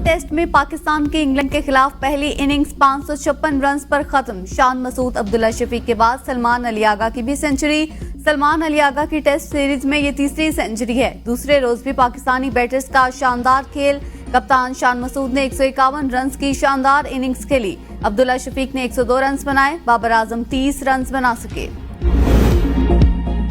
Test में पाकिस्तान की England के खिलाफ पहली इनिंग्स 556 रन पर खत्म। शान मसूद, अब्दुल्ला शफीक के बाद सलमान अली आगा की भी सेंचुरी। सलमान अली आगा की टेस्ट सीरीज में ये तीसरी सेंचुरी है। दूसरे रोज भी पाकिस्तानी बैटर्स का शानदार खेल। कप्तान शान मसूद ने 151 रन की शानदार इनिंग्स खेली। अब्दुल्ला शफीक ने 102 रन बनाए। बाबर आजम 30 रन बना सके।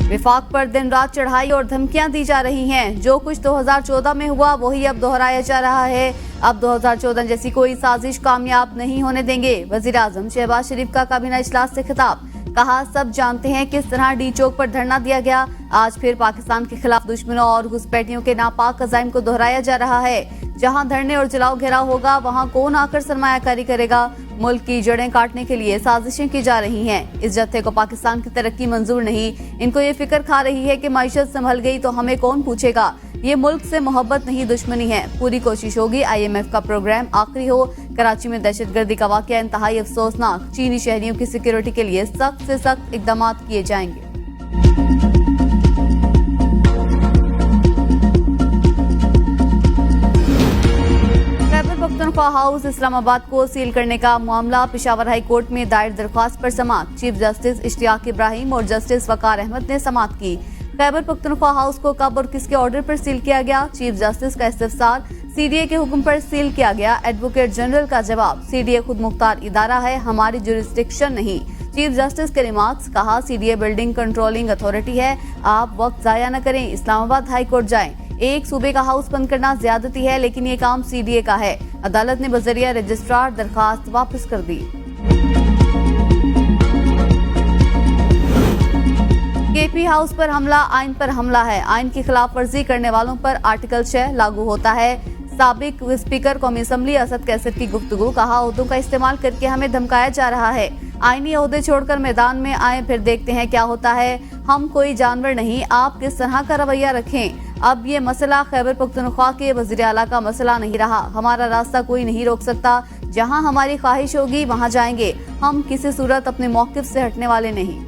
विफाक पर दिन रात चढ़ाई और धमकियां दी जा रही हैं। जो कुछ 2014 में हुआ वही अब दोहराया जा रहा है। अब 2014 जैसी कोई साजिश कामयाब नहीं होने देंगे। वजीर आजम शहबाज शरीफ का काबीना इजलास से खिताब। कहा, सब जानते हैं किस तरह डी चौक पर धरना दिया गया। आज फिर पाकिस्तान के खिलाफ दुश्मनों और घुसपैठियों के नापाक अज़ाइम को दोहराया जा रहा है। जहां धरने और जलाओ घेराव होगा वहां कौन आकर सरमायाकारी करेगा। मुल्क की जड़ें काटने के लिए साजिशें की जा रही हैं। इस जत्थे को पाकिस्तान की तरक्की मंजूर नहीं। इनको ये फिक्र खा रही है कि माइशत संभल गई तो हमें कौन पूछेगा। ये मुल्क से मोहब्बत नहीं दुश्मनी है। पूरी कोशिश होगी IMF का प्रोग्राम आखिरी हो। कराची में दहशतगर्दी का वाकया इंतहाई अफसोसनाक। चीनी शहरियों की सिक्योरिटी के लिए सख्त से सख्त इकदाम किए जाएंगे। पख्तूनख्वा हाउस इस्लामाबाद को सील करने का मामला पेशावर हाई कोर्ट में दायर दरख्वास्त पर समाअत। चीफ जस्टिस इश्तियाक इब्राहिम और जस्टिस वकार अहमद ने समाअत की। खैबर पख्तूनख्वा हाउस को कब और किसके ऑर्डर पर सील किया गया। चीफ जस्टिस का इस्तिफसार। CDA के हुक्म पर सील किया गया। एडवोकेट जनरल का जवाब, CDA खुद मुख्तार इदारा है, हमारी जुरिस्डिक्शन नहीं। चीफ जस्टिस के रिमार्क्स। कहा, CDA बिल्डिंग कंट्रोलिंग अथॉरिटी है, आप वक्त जाया न करें, इस्लामाबाद हाई कोर्ट जाएं। एक सूबे का हाउस बंद करना ज्यादती है, लेकिन ये काम CDA का है। अदालत ने बजरिया रजिस्ट्रार दरखास्त वापस कर दी। KP हाउस पर हमला आइन पर हमला है। आइन की खिलाफ वर्जी करने वालों पर आर्टिकल 6 लागू होता है। साबिक स्पीकर कौमी असम्बली असद कैसर की गुफ्तगू। कहा, ओहदों का इस्तेमाल करके हमें धमकाया जा रहा है। आईनी ओहदे छोड़कर मैदान में आए, फिर देखते हैं क्या होता है। हम कोई जानवर नहीं, आप किस तरह का रवैया रखें। अब ये मसला खैबर पख्तूनख्वा के वज़ीर आला का मसला नहीं रहा। हमारा रास्ता कोई नहीं रोक सकता। जहां हमारी ख्वाहिश होगी वहां जाएंगे। हम किसी सूरत अपने मौक़िफ़ से हटने वाले नहीं।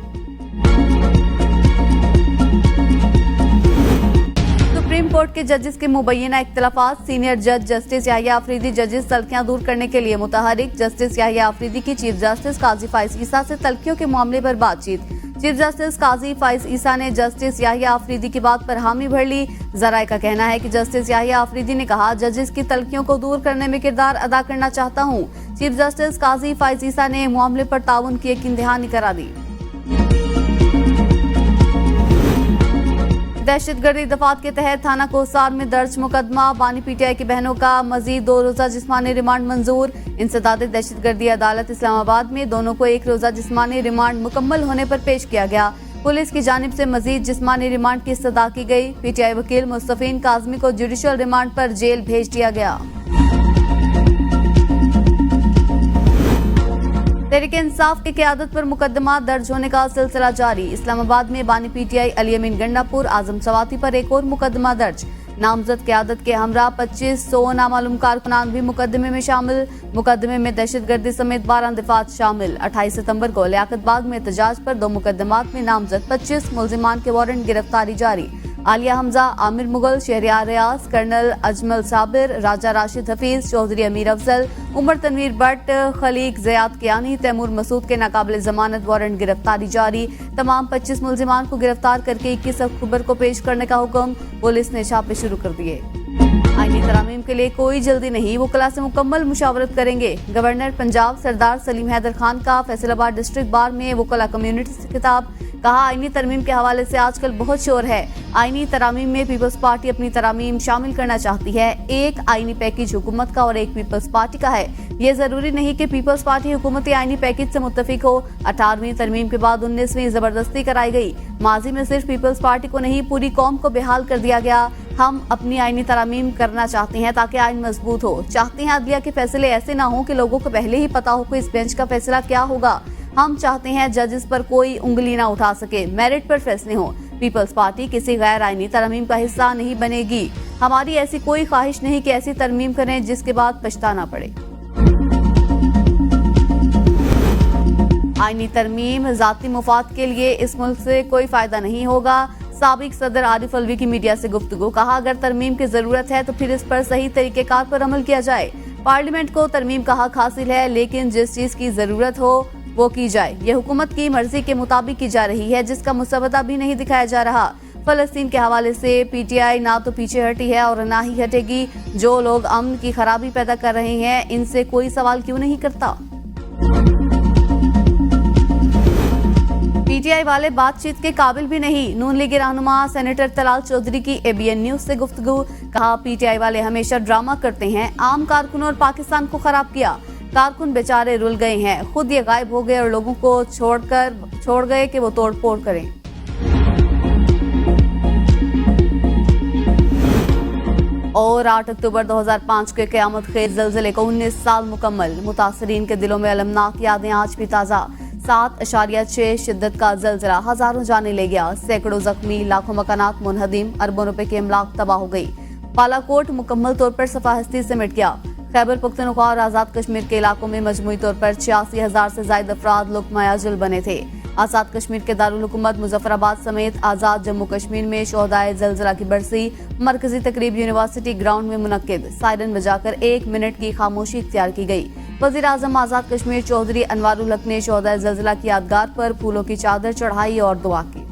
सुप्रीम कोर्ट के जजेस के मुबैना इख्तिलाफात। सीनियर जज जस्टिस याहिया अफरीदी जजेस तल्खियां दूर करने के लिए मुतहरिक। जस्टिस याहिया अफरीदी की चीफ जस्टिस काजी फाइज ईसा से तल्खियों के मामले पर बातचीत। चीफ जस्टिस काजी फाइज ईसा ने जस्टिस याहिया अफरीदी की बात पर हामी भर ली। जराए का कहना है कि जस्टिस याहिया अफरीदी ने कहा, जजेस की तल्खियों को दूर करने में किरदार अदा करना चाहता हूँ। चीफ जस्टिस काजी फाइज ईसा ने मामले पर ताउन की यकीन दहानी करा दी। दहशतगर्दी दफात के तहत थाना कोसार में दर्ज मुकदमा। बानी PTI की बहनों का मजीद 2 रोजा जिस्मानी रिमांड मंजूर। इंसदाद दहशतगर्दी अदालत इस्लामाबाद में दोनों को 1 रोजा जिस्मानी रिमांड मुकम्मल होने पर पेश किया गया। पुलिस की जानिब से मजीद जिस्मानी रिमांड की इस्तदा की गई। PTI वकील मुस्तफीन काजमी को जुडिशल रिमांड पर जेल भेज दिया गया। तहरीक इंसाफ की क़यादत पर मुकदमा दर्ज होने का सिलसिला जारी। इस्लामाबाद में बानी PTI अली अमीन गंडापुर आजम सवाती पर एक और मुकदमा दर्ज। नामजद क़यादत के हमरा 2500 नामालूम कारकुनान भी मुकदमे में शामिल। मुकदमे में दहशतगर्दी समेत 12 दफात शामिल। 28 सितंबर को लियाकत बाग में एहतजाज पर 2 मुकदमात में नामजद 25 मुल्जिमान के वारंट गिरफ्तारी जारी। आलिया हमजा, आमिर मुगल, शहरियार रियाज, कर्नल अजमल साबिर, राजा राशिद हफीज, चौधरी अमीर अफजल, उमर तनवीर भट्ट, खलीक ज़ियाद कियानी, तैमूर मसूद के नाकाबिल जमानत वारंट गिरफ्तारी जारी। तमाम 25 मुल्जिमान को गिरफ्तार करके 21 अक्टूबर को पेश करने का हुक्म। पुलिस ने छापे शुरू कर दिए। आईनी तरामीम के लिए कोई जल्दी नहीं, वकला से मुकम्मल मुशावरत करेंगे। गवर्नर पंजाब सरदार सलीम हैदर खान का फैसलाबाद डिस्ट्रिक्ट बार में वकला कम्युनिटी से खिताब। कहा, आईनी तरमीम के हवाले से आजकल बहुत शोर है। आईनी तरामीम में पीपल्स पार्टी अपनी तरामीम शामिल करना चाहती है। एक आईनी पैकेज हुकूमत का और एक पीपल्स पार्टी का है। ये जरूरी नहीं कि पीपल्स पार्टी हुकूमती आईनी पैकेज से मुत्तफिक हो। 18वीं तरमीम के बाद 19वीं जबरदस्ती कराई गई। माजी में सिर्फ पीपल्स पार्टी को नहीं, पूरी कौम को बेहाल कर दिया गया। हम अपनी आईनी तरामीम करना चाहते हैं ताकि आइन मजबूत हो। चाहते हैं अदलिया के फैसले ऐसे ना हो कि लोगों को पहले ही पता हो कि इस बेंच का फैसला क्या होगा। हम चाहते हैं जजेस पर कोई उंगली ना उठा सके, मेरिट पर फैसले हों। पीपल्स पार्टी किसी गैर आईनी तरमीम का हिस्सा नहीं बनेगी। हमारी ऐसी कोई ख्वाहिश नहीं कि ऐसी तरमीम करें जिसके बाद पछताना पड़े। आईनी तरमीम जाती मुफाद के लिए इस मुल्क से कोई फायदा नहीं होगा। साबिक सदर आरिफ अलवी की मीडिया से गुफ्तगू, कहा अगर तरमीम की जरूरत है तो फिर इस पर सही तरीकेकार पर अमल किया जाए। पार्लियामेंट को तरमीम का हक हासिल है, लेकिन जिस चीज की जरूरत हो वो की जाए। ये हुकूमत की मर्जी के मुताबिक की जा रही है, जिसका मुसवदा भी नहीं दिखाया जा रहा। फलस्तीन के हवाले से पीटीआई ना तो पीछे हटी है और ना ही हटेगी। जो लोग अमन की खराबी पैदा कर रहे हैं, इनसे कोई सवाल क्यों नहीं करता। पीटीआई वाले बातचीत के काबिल भी नहीं। नून लीग रहनुमा सेनेटर तलाल चौधरी की एबीएन न्यूज से गुफ्तगू, कहा पीटीआई वाले हमेशा ड्रामा करते हैं। आम कारकुनों और पाकिस्तान को खराब किया। कारकुन बेचारे रुल गए हैं, खुद ये गायब हो गए और लोगों को छोड़ गए कि वो तोड़ फोड़ करें। और 8 अक्टूबर 2005 के क़यामत खेज ज़लज़ले को 19 साल मुकम्मल। मुतासरीन के दिलों में अलमनाक यादें आज भी ताज़ा। 7.6 शिद्दत का ज़लज़ला हजारों जानें ले गया, सैकड़ों जख्मी, लाखों मकानात मुनहदिम, अरबों रुपए की अमलाक तबाह हो गई। बालाकोट मुकम्मल तौर पर सफाहस्ती से मिट गया। खैबर पख्तूनख्वा और आज़ाद कश्मीर के इलाकों में मजमूई तौर पर 86,000 से ज्यादा अफराद लुक़मा-ए-अजल बने थे। आज़ाद कश्मीर के दारुल हुकूमत मुजफ्फराबाद समेत आज़ाद जम्मू कश्मीर में शोहदाए ज़लज़ला की बरसी मरकजी तकरीब यूनिवर्सिटी ग्राउंड में मुनक्किद। सायरन बजाकर 1 मिनट की खामोशी इख्तियार की गई। वज़ीर आज़म आज़ाद कश्मीर चौधरी अनवारुल हक ने शोहदाए ज़लज़ला की यादगार पर फूलों की चादर चढ़ाई और दुआ की।